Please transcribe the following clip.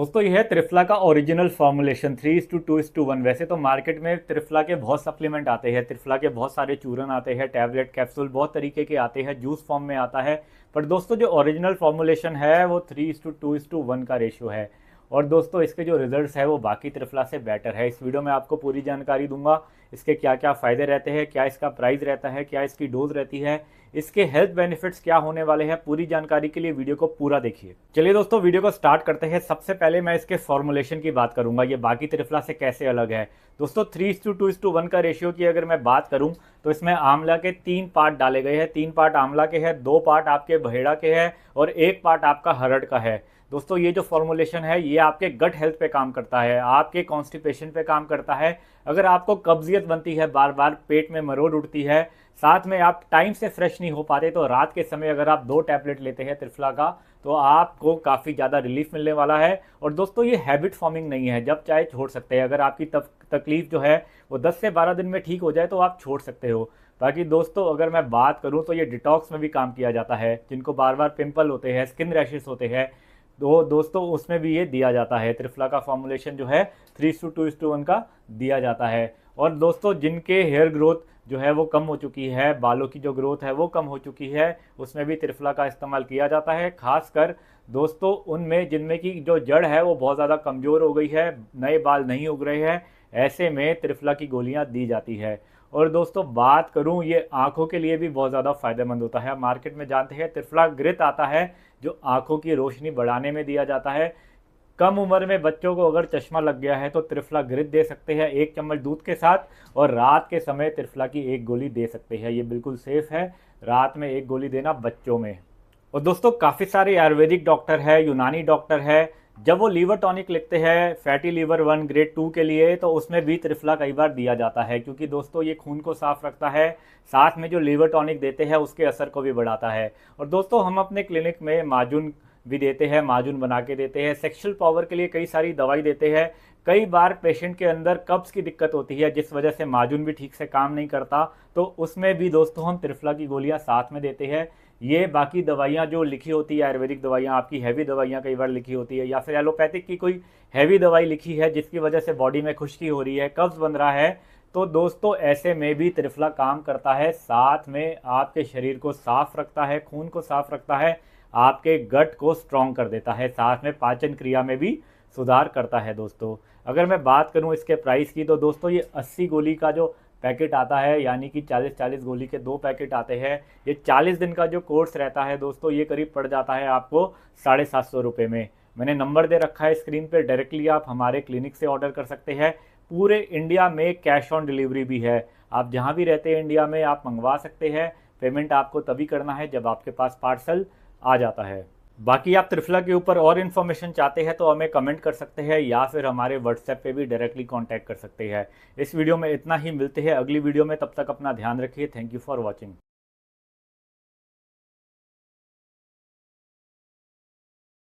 दोस्तों ये है त्रिफला का ओरिजिनल फॉर्मुलेशन 3:2:1। वैसे तो मार्केट में त्रिफला के बहुत सप्लीमेंट आते हैं, त्रिफला के बहुत सारे चूरन आते हैं, टैबलेट कैप्सूल बहुत तरीके के आते हैं, जूस फॉर्म में आता है। पर दोस्तों जो ओरिजिनल फॉर्मुलेशन है वो 3:2:1 का रेशियो है। और दोस्तों इसके जो रिजल्ट्स है वो बाकी त्रिफला से बेटर है। इस वीडियो में आपको पूरी जानकारी दूंगा, इसके क्या क्या फ़ायदे रहते हैं, क्या इसका प्राइस रहता है, क्या इसकी डोज रहती है, इसके हेल्थ बेनिफिट्स क्या होने वाले हैं। पूरी जानकारी के लिए वीडियो को पूरा देखिए। चलिए दोस्तों वीडियो को स्टार्ट करते हैं। सबसे पहले मैं इसके फॉर्मुलेशन की बात करूंगा, ये बाकी त्रिफला से कैसे अलग है। दोस्तों 3:2:1 का रेशियो की अगर मैं बात करूं तो इसमें आंवला के 3 पार्ट डाले गए हैं। 3 पार्ट आंवला के हैं, 2 पार्ट आपके बहेड़ा के हैं और 1 पार्ट आपका हरड़ का है। दोस्तों ये जो फॉर्मुलेशन है ये आपके गट हेल्थ पे काम करता है, आपके कॉन्स्टिपेशन पे काम करता है। अगर आपको कब्जियत बनती है, बार बार पेट में मरोड़ उठती है, साथ में आप टाइम से फ्रेश नहीं हो पाते, तो रात के समय अगर आप 2 टैबलेट लेते हैं त्रिफला का तो आपको काफ़ी ज़्यादा रिलीफ मिलने वाला है। और दोस्तों ये हैबिट फॉर्मिंग नहीं है, जब चाहे छोड़ सकते हैं। अगर आपकी तकलीफ जो है वो 10 से 12 दिन में ठीक हो जाए तो आप छोड़ सकते हो। बाकी दोस्तों अगर मैं बात करूं तो ये डिटॉक्स में भी काम किया जाता है। जिनको बार बार पिंपल होते हैं, स्किन रैशेस होते हैं, तो दोस्तों उसमें भी ये दिया जाता है। त्रिफला का फॉर्मुलेशन जो है 3:2:1 का दिया जाता है। और दोस्तों जिनके हेयर ग्रोथ जो है वो कम हो चुकी है, बालों की जो ग्रोथ है वो कम हो चुकी है, उसमें भी त्रिफला का इस्तेमाल किया जाता है। खासकर दोस्तों उनमें जिनमें की जो जड़ है वो बहुत ज़्यादा कमज़ोर हो गई है, नए बाल नहीं उग रहे हैं, ऐसे में त्रिफला की गोलियां दी जाती है। और दोस्तों बात करूं, ये आंखों के लिए भी बहुत ज़्यादा फायदेमंद होता है। मार्केट में जानते हैं त्रिफला ग्रित आता है जो आंखों की रोशनी बढ़ाने में दिया जाता है। कम उम्र में बच्चों को अगर चश्मा लग गया है तो त्रिफला ग्रित दे सकते हैं 1 चम्मच दूध के साथ, और रात के समय त्रिफला की 1 गोली दे सकते हैं। ये बिल्कुल सेफ है, रात में 1 गोली देना बच्चों में। और दोस्तों काफ़ी सारे आयुर्वेदिक डॉक्टर है, यूनानी डॉक्टर है, जब वो लीवर टॉनिक लिखते हैं फैटी लीवर 1 ग्रेड 2 के लिए तो उसमें भी त्रिफला कई बार दिया जाता है, क्योंकि दोस्तों ये खून को साफ रखता है, साथ में जो लीवर टॉनिक देते हैं उसके असर को भी बढ़ाता है। और दोस्तों हम अपने क्लिनिक में माजून भी देते हैं, माजून बना के देते हैं। सेक्सुअल पावर के लिए कई सारी दवाई देते हैं। कई बार पेशेंट के अंदर कब्ज की दिक्कत होती है जिस वजह से माजून भी ठीक से काम नहीं करता, तो उसमें भी दोस्तों हम त्रिफला की गोलियां साथ में देते हैं। ये बाकी दवाइयाँ जो लिखी होती है, आयुर्वेदिक दवाइयाँ, आपकी हैवी दवाइयाँ कई बार लिखी होती है, या फिर एलोपैथिक की कोई हैवी दवाई लिखी है जिसकी वजह से बॉडी में खुश्की हो रही है, कब्ज बन रहा है, तो दोस्तों ऐसे में भी त्रिफला काम करता है। साथ में आपके शरीर को साफ रखता है, खून को साफ रखता है, आपके गट को स्ट्रॉन्ग कर देता है, साथ में पाचन क्रिया में भी सुधार करता है। दोस्तों अगर मैं बात करूं इसके प्राइस की तो दोस्तों ये 80 गोली का जो पैकेट आता है, यानी कि 40-40 गोली के 2 पैकेट आते हैं, ये 40 दिन का जो कोर्स रहता है दोस्तों ये करीब पड़ जाता है आपको 750 रुपये में। मैंने नंबर दे रखा है स्क्रीन पे, डायरेक्टली आप हमारे क्लिनिक से ऑर्डर कर सकते हैं। पूरे इंडिया में कैश ऑन डिलीवरी भी है, आप जहाँ भी रहते हैं इंडिया में आप मंगवा सकते हैं। पेमेंट आपको तभी करना है जब आपके पास पार्सल आ जाता है। बाकी आप त्रिफला के ऊपर और इन्फॉर्मेशन चाहते हैं तो हमें कमेंट कर सकते हैं, या फिर हमारे व्हाट्सएप पे भी डायरेक्टली कांटेक्ट कर सकते हैं। इस वीडियो में इतना ही, मिलते हैं अगली वीडियो में, तब तक अपना ध्यान रखिए। Thank you for watching.